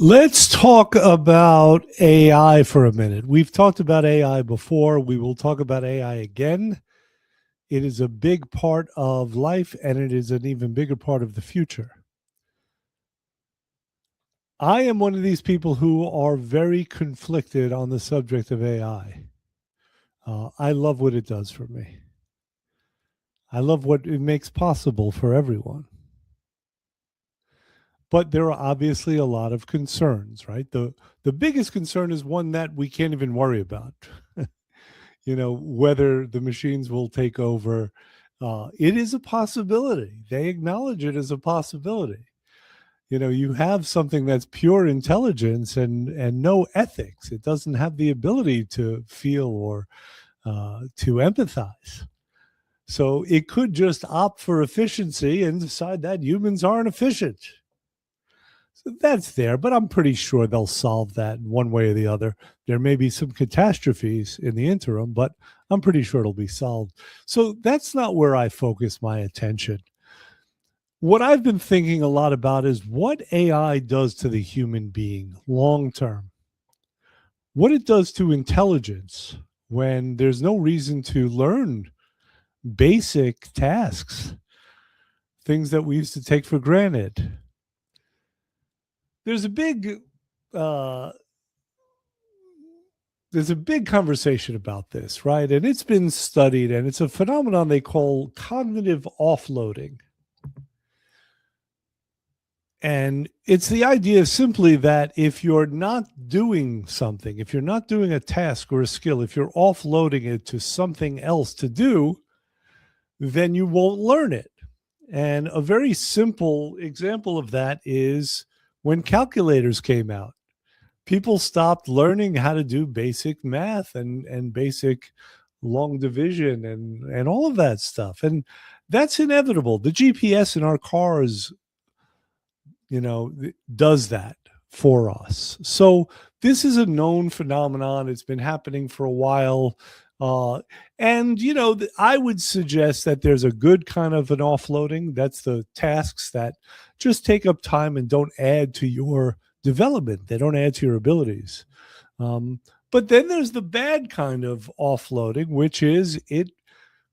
Let's talk about AI for a minute. We've talked about AI before. We will talk about AI again. It is a big part of life, and it is an even bigger part of the future. I am one of these people who are very conflicted on the subject of AI. I love what it does for me. I love what it makes possible for everyone. But there are obviously a lot of concerns, right? The biggest concern is one that we can't even worry about. Whether the machines will take over. It is a possibility. They acknowledge it as a possibility. You have something that's pure intelligence and no ethics. It doesn't have the ability to feel or to empathize. So it could just opt for efficiency and decide that humans aren't efficient. So that's there, but I'm pretty sure they'll solve that in one way or the other. There may be some catastrophes in the interim, but I'm pretty sure it'll be solved. So that's not where I focus my attention. What I've been thinking a lot about is what AI does to the human being long term, what it does to intelligence when there's no reason to learn basic tasks, things that we used to take for granted. There's a big uh, there's a big conversation about this, right? And it's been studied, and it's a phenomenon they call cognitive offloading. And it's the idea simply that if you're not doing something, if you're not doing a task or a skill, if you're offloading it to something else to do, then you won't learn it. And a very simple example of that is when calculators came out. People stopped learning how to do basic math and basic long division and all of that stuff. And that's inevitable. The GPS in our cars, does that for us. So this is a known phenomenon. It's been happening for a while. And I would suggest that there's a good kind of an offloading. That's the tasks that just take up time and don't add to your development. They don't add to your abilities. But then there's the bad kind of offloading, which is it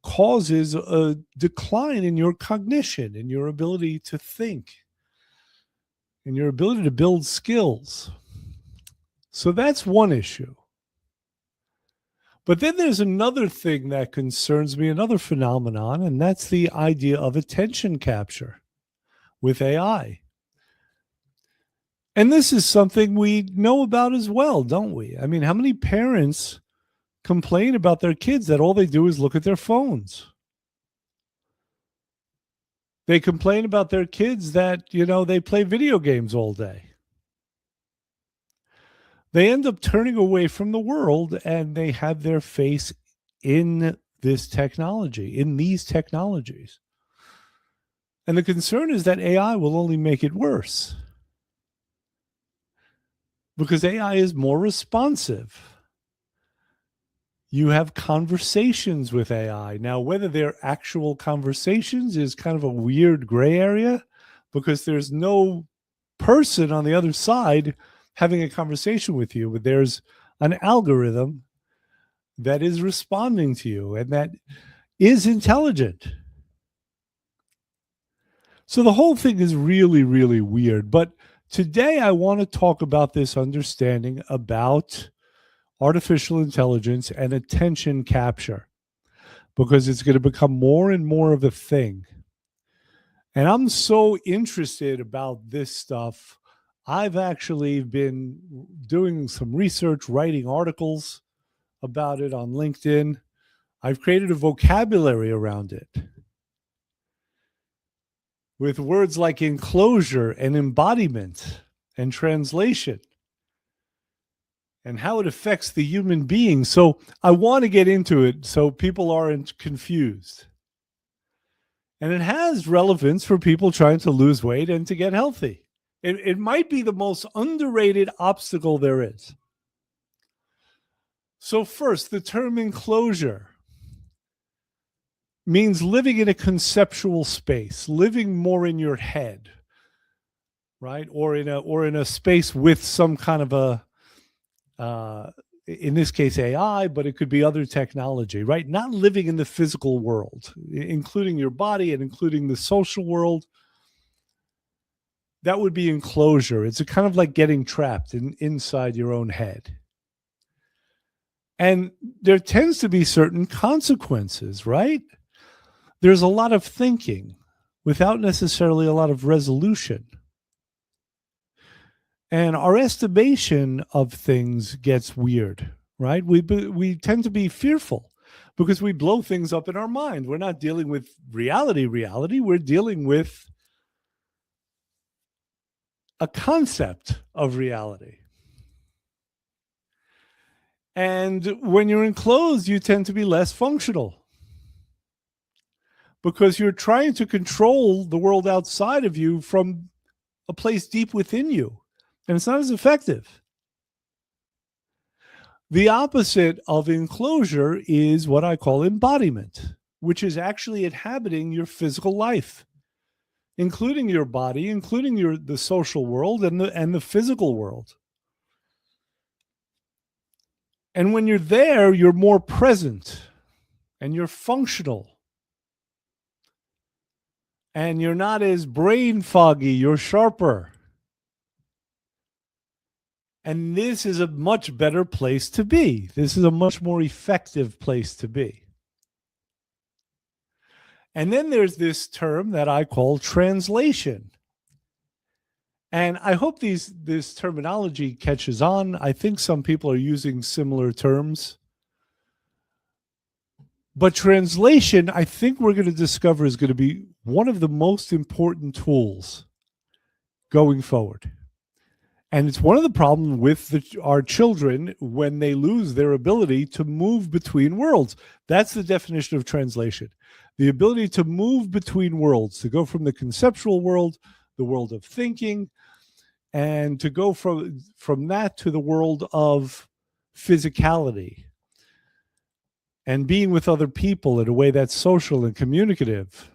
causes a decline in your cognition, in your ability to think, in your ability to build skills. So that's one issue. But then there's another thing that concerns me, another phenomenon, and that's the idea of attention capture with AI. And this is something we know about as well, don't we? I mean, how many parents complain about their kids that all they do is look at their phones? They complain about their kids that, they play video games all day. They end up turning away from the world and they have their face in this technology, in these technologies. And the concern is that AI will only make it worse because AI is more responsive. You have conversations with AI. Now, whether they're actual conversations is kind of a weird gray area because there's no person on the other side having a conversation with you, but there's an algorithm that is responding to you and that is intelligent. So the whole thing is really, really weird. But today I want to talk about this understanding about artificial intelligence and attention capture because it's going to become more and more of a thing. And I'm so interested about this stuff. I've actually been doing some research, writing articles about it on LinkedIn. I've created a vocabulary around it with words like enclosure and embodiment and translation and how it affects the human being. So I want to get into it so people aren't confused. And it has relevance for people trying to lose weight and to get healthy. It might be the most underrated obstacle there is. So first, the term enclosure means living in a conceptual space, living more in your head. right? Or in a space with some kind of in this case AI, but it could be other technology, right? Not living in the physical world, including your body and including the social world. That would be enclosure. It's a kind of like getting trapped inside your own head. And there tends to be certain consequences, right? There's a lot of thinking without necessarily a lot of resolution. And our estimation of things gets weird, right? We tend to be fearful because we blow things up in our mind. We're not dealing with reality, we're dealing with a concept of reality. And when you're enclosed, you tend to be less functional because you're trying to control the world outside of you from a place deep within you. And it's not as effective. The opposite of enclosure is what I call embodiment, which is actually inhabiting your physical life, including your body, including the social world and the physical world. And when you're there, you're more present and you're functional. And you're not as brain foggy, you're sharper. And this is a much better place to be. This is a much more effective place to be. And then there's this term that I call translation. And I hope this terminology catches on. I think some people are using similar terms. But translation, I think we're going to discover, is going to be one of the most important tools going forward. And it's one of the problems with our children when they lose their ability to move between worlds. That's the definition of translation. The ability to move between worlds, to go from the conceptual world, the world of thinking, and to go from that to the world of physicality and being with other people in a way that's social and communicative,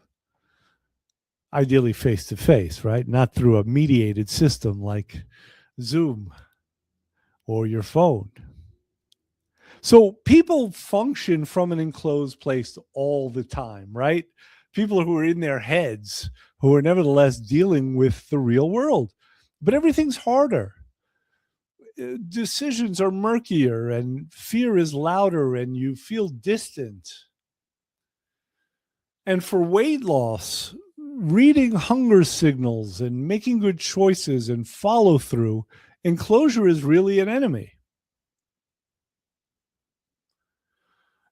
ideally face to face, right? Not through a mediated system like Zoom or your phone. So people function from an enclosed place all the time, right? People who are in their heads, who are nevertheless dealing with the real world. But everything's harder. Decisions are murkier and fear is louder and you feel distant. And for weight loss, reading hunger signals and making good choices and follow through, enclosure is really an enemy.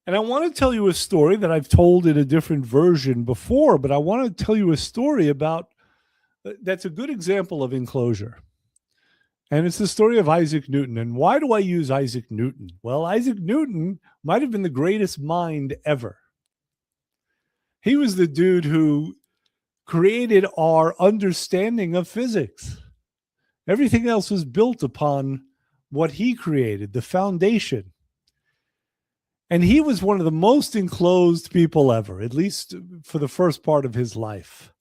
And I want to tell you a story that I've told in a different version before, but I want to tell you a story about that's a good example of enclosure. And it's the story of Isaac Newton. And why do I use Isaac Newton? Well, Isaac Newton might have been the greatest mind ever. He was the dude who created our understanding of physics. Everything else was built upon what he created, the foundation. And he was one of the most enclosed people ever, at least for the first part of his life.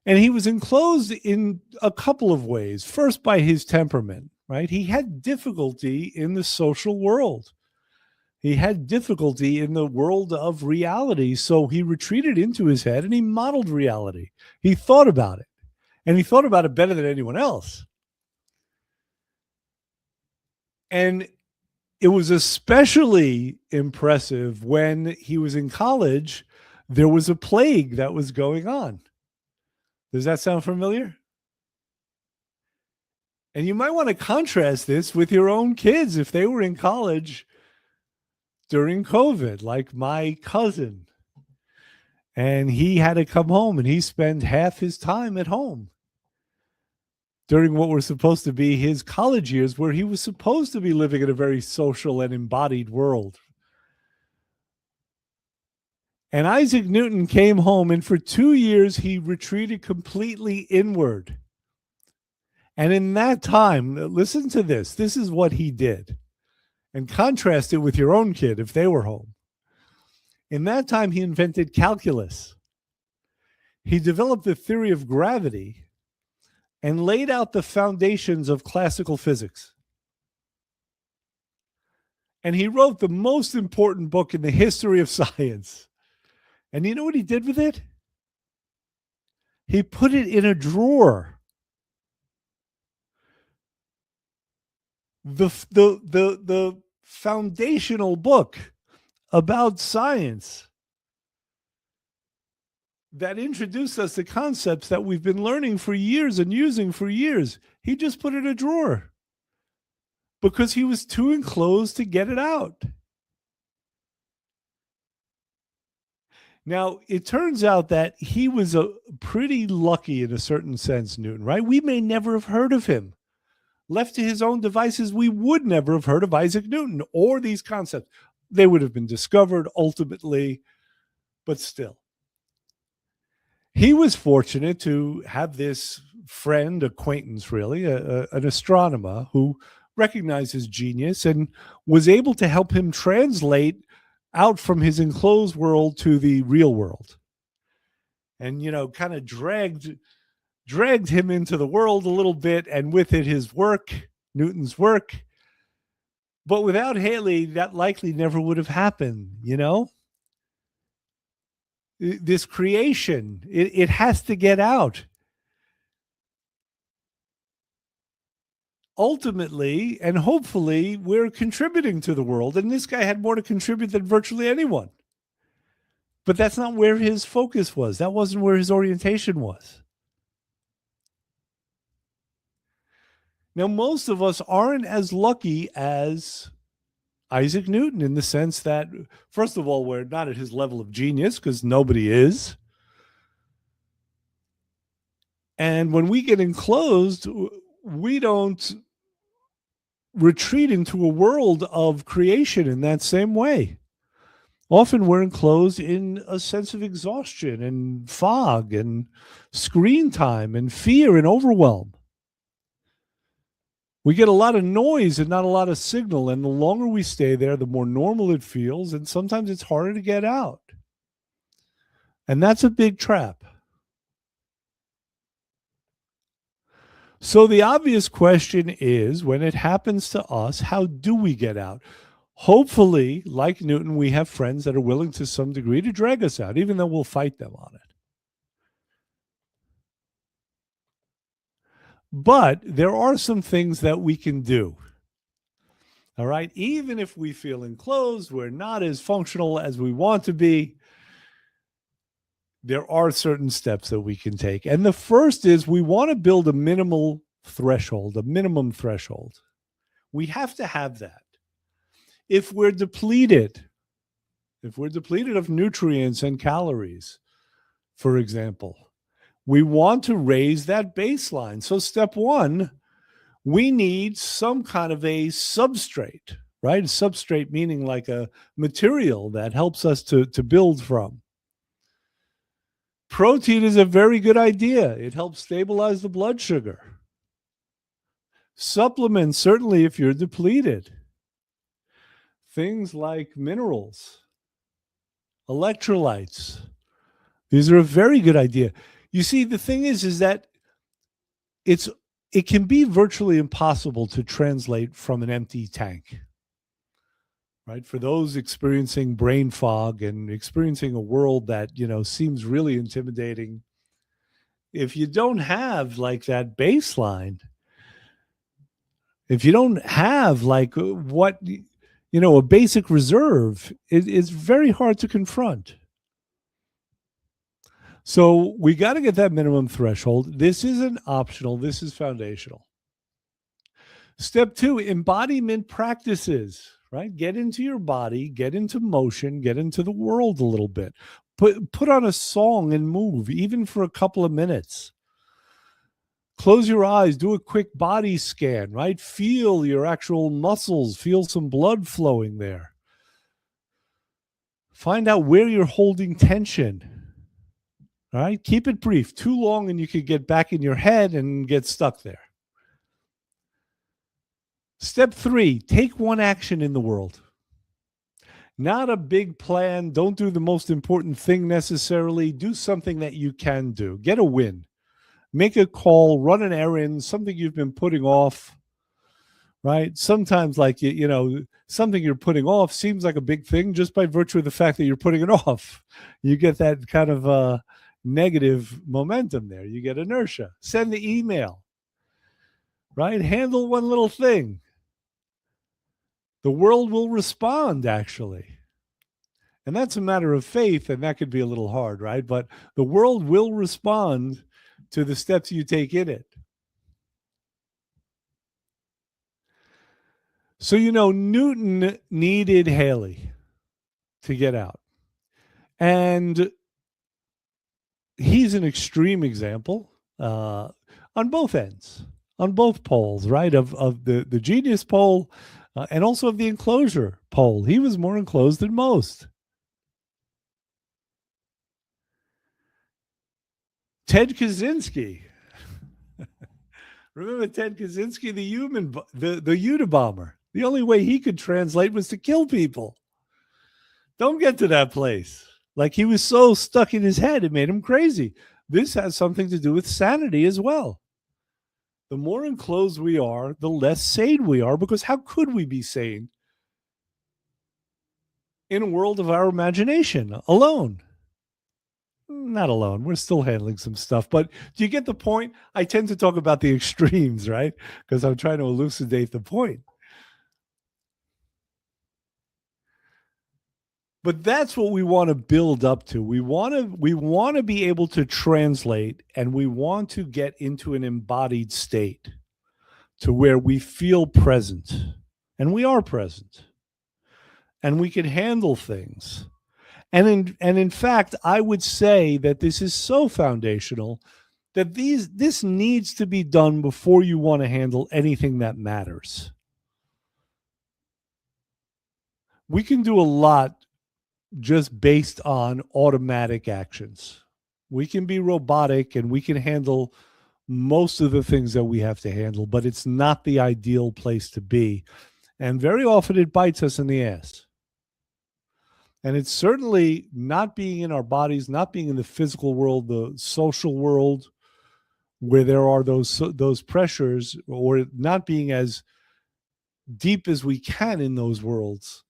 And he was enclosed in a couple of ways. First, by his temperament, right? He had difficulty in the social world. He had difficulty in the world of reality. So he retreated into his head and he modeled reality. He thought about it. And he thought about it better than anyone else. And it was especially impressive when he was in college. There was a plague that was going on. Does that sound familiar? And you might want to contrast this with your own kids if they were in college during COVID, like my cousin. And he had to come home and he spent half his time at home during what were supposed to be his college years, where he was supposed to be living in a very social and embodied world. And Isaac Newton came home, and for 2 years, he retreated completely inward. And in that time, listen to this. This is what he did. And contrast it with your own kid if they were home. In that time, he invented calculus. He developed the theory of gravity. and laid out the foundations of classical physics. And he wrote the most important book in the history of science. And you know what he did with it? He put it in a drawer. The foundational book about science that introduced us to concepts that we've been learning for years and using for years. He just put it in a drawer because he was too enclosed to get it out. Now, it turns out that he was a pretty lucky in a certain sense, Newton, right? We may never have heard of him. Left to his own devices, we would never have heard of Isaac Newton or these concepts. They would have been discovered ultimately, but still. He was fortunate to have this friend, acquaintance really, an astronomer who recognized his genius and was able to help him translate out from his enclosed world to the real world. And, kind of dragged him into the world a little bit, and with it his work, Newton's work. But without Haley, that likely never would have happened, This creation, it has to get out. Ultimately, and hopefully, we're contributing to the world. And this guy had more to contribute than virtually anyone. But that's not where his focus was. That wasn't where his orientation was. Now, most of us aren't as lucky as Isaac Newton in the sense that, first of all, we're not at his level of genius because nobody is. And when we get enclosed, we don't retreat into a world of creation in that same way. Often we're enclosed in a sense of exhaustion and fog and screen time and fear and overwhelm. We get a lot of noise and not a lot of signal, and the longer we stay there, the more normal it feels, and sometimes it's harder to get out. And that's a big trap. So the obvious question is, when it happens to us, how do we get out? Hopefully, like Newton, we have friends that are willing to some degree to drag us out, even though we'll fight them on it. But there are some things that we can do. All right. Even if we feel enclosed, we're not as functional as we want to be. There are certain steps that we can take. And the first is we want to build a minimum threshold. We have to have that. If we're depleted of nutrients and calories, for example, we want to raise that baseline. So step one, we need some kind of a substrate, right? A substrate meaning like a material that helps us to build from. Protein is a very good idea. It helps stabilize the blood sugar. Supplements, certainly if you're depleted. Things like minerals, electrolytes. These are a very good idea. You see, the thing is that it can be virtually impossible to translate from an empty tank, right? For those experiencing brain fog and experiencing a world that, seems really intimidating, if you don't have like that baseline, if you don't have like what, a basic reserve, it's very hard to confront. So we got to get that minimum threshold. This isn't optional. This is foundational. Step two, embodiment practices, right? Get into your body, get into motion, get into the world a little bit. Put on a song and move, even for a couple of minutes. Close your eyes, do a quick body scan, right? Feel your actual muscles, feel some blood flowing there. Find out where you're holding tension. All right, keep it brief. Too long and you could get back in your head and get stuck there. Step three, take one action in the world. Not a big plan. Don't do the most important thing necessarily. Do something that you can do. Get a win. make a call, run an errand, something you've been putting off, right? Sometimes, like, something you're putting off seems like a big thing just by virtue of the fact that you're putting it off. You get that kind of negative momentum there. You get inertia. Send the email, right? Handle one little thing. The world will respond, actually. And that's a matter of faith, and that could be a little hard, right? But the world will respond to the steps you take in it. So, Newton needed Halley to get out. And he's an extreme example on both ends, on both poles, right? Of the genius pole and also of the enclosure pole. He was more enclosed than most. Ted Kaczynski. Remember Ted Kaczynski, the Unabomber? The only way he could translate was to kill people. Don't get to that place. Like, he was so stuck in his head, it made him crazy. This has something to do with sanity as well. The more enclosed we are, the less sane we are, because how could we be sane in a world of our imagination alone? Not alone. We're still handling some stuff. But do you get the point? I tend to talk about the extremes, right? Because I'm trying to elucidate the point. But that's what we want to build up to. We want to be able to translate, and we want to get into an embodied state to where we feel present, and we are present, and we can handle things. And in fact, I would say that this is so foundational that this needs to be done before you want to handle anything that matters. We can do a lot just based on automatic actions. We can be robotic and we can handle most of the things that we have to handle, but it's not the ideal place to be. And very often it bites us in the ass. And it's certainly not being in our bodies, not being in the physical world, the social world, where there are those pressures, or not being as deep as we can in those worlds,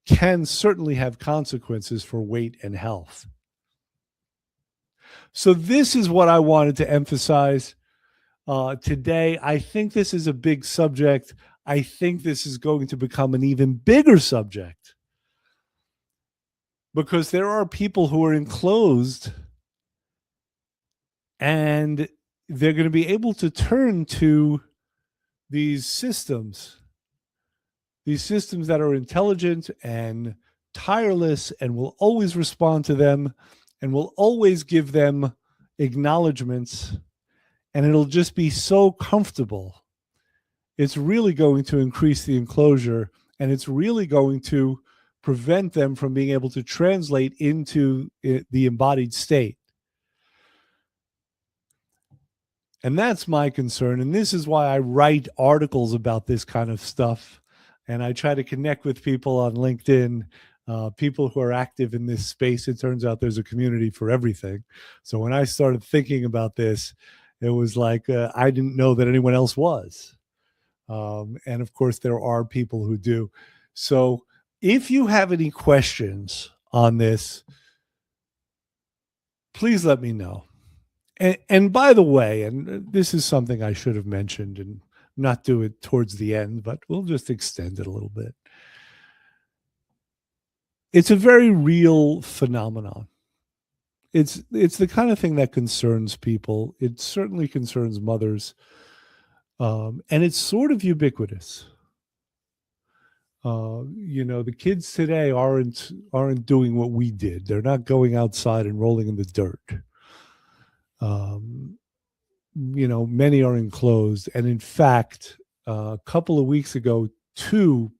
can certainly have consequences for weight and health. So this is what I wanted to emphasize today. I think this is a big subject. I think this is going to become an even bigger subject, because there are people who are enclosed and they're going to be able to turn to these systems that are intelligent and tireless and will always respond to them and will always give them acknowledgments, and it'll just be so comfortable. It's really going to increase the enclosure, and it's really going to prevent them from being able to translate into the embodied state. And that's my concern. And this is why I write articles about this kind of stuff. And I try to connect with people on LinkedIn, people who are active in this space. It turns out there's a community for everything. So when I started thinking about this, it was like I didn't know that anyone else was. And of course, there are people who do. So if you have any questions on this, please let me know. And by the way, and this is something I should have mentioned and not do it towards the end, but we'll just extend it a little bit. It's a very real phenomenon. It's the kind of thing that concerns people. It certainly concerns mothers, and it's sort of ubiquitous. The kids today aren't doing what we did. They're not going outside and rolling in the dirt. Many are enclosed. And in fact, a couple of weeks ago, two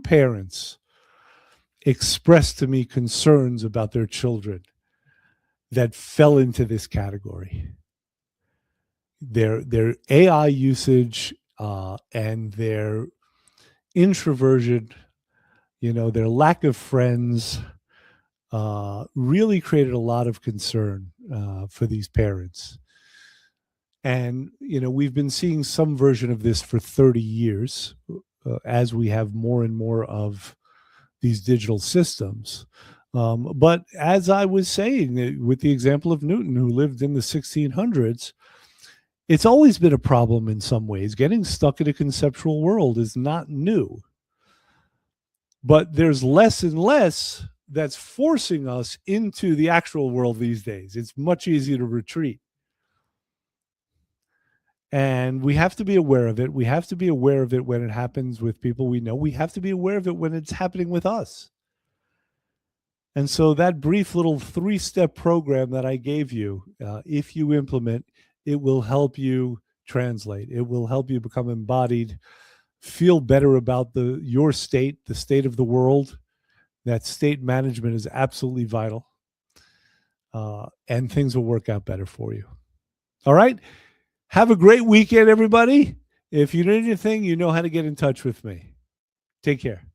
parents expressed to me concerns about their children that fell into this category. Their AI usage and their introversion, their lack of friends, really created a lot of concern for these parents. And, we've been seeing some version of this for 30 years as we have more and more of these digital systems. But as I was saying, with the example of Newton, who lived in the 1600s, it's always been a problem in some ways. Getting stuck in a conceptual world is not new. But there's less and less that's forcing us into the actual world these days. It's much easier to retreat. And we have to be aware of it. We have to be aware of it when it happens with people we know. We have to be aware of it when it's happening with us. And so that brief little 3-step program that I gave you, if you implement, it will help you translate. It will help you become embodied, feel better about your state, the state of the world. That state management is absolutely vital. And things will work out better for you. All right. Have a great weekend, everybody. If you need anything, you know how to get in touch with me. Take care.